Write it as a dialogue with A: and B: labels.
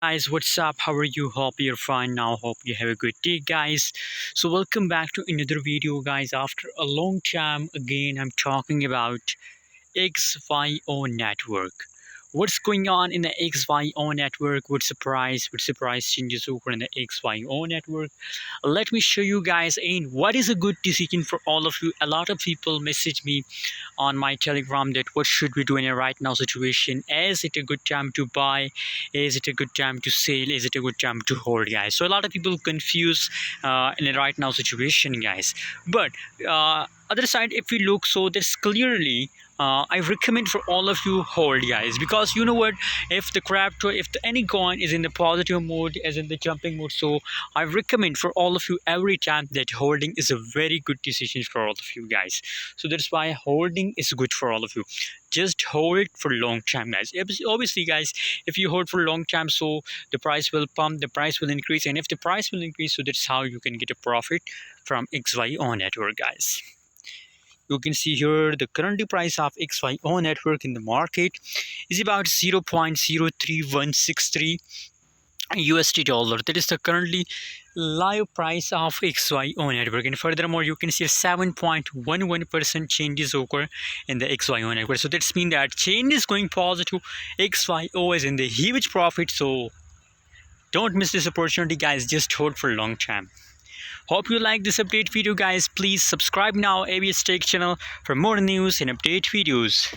A: Guys, what's up? How are you? Hope you're fine now. Hope you have a good day, guys. So welcome back to another video, guys. After a long time, again, I'm talking about XYO network. What's going on in the XYO network? What surprise changes over in the XYO network? Let me show you guys in what is a good decision for all of you. A lot of people message me on my telegram that what should we do in a right now situation. Is it a good time to buy? Is it a good time to sell? Is it a good time to hold, guys? So a lot of people confuse in a right now situation, guys. But other side, if we look, so there's clearly I recommend for all of you hold, guys, because you know what, if the crypto, if any coin is in the positive mode, as in the jumping mode, so I recommend for all of you every time that holding is a very good decision for all of you, guys. So that's why holding is good for all of you. Just hold for long time, guys. Obviously, guys, if you hold for a long time, so the price will pump, the price will increase, and if the price will increase, so that's how you can get a profit from XYO network, guys. You can see here the current price of XYO network in the market is about 0.03163 USD dollar. That is the currently live price of XYO network. And furthermore, you can see a 7.11% changes occur in the XYO network. So that's mean that change is going positive. XYO is in the huge profit. So don't miss this opportunity, guys. Just hold for a long time. Hope you like this update video, guys. Please subscribe now ABS Tech channel for more news and update videos.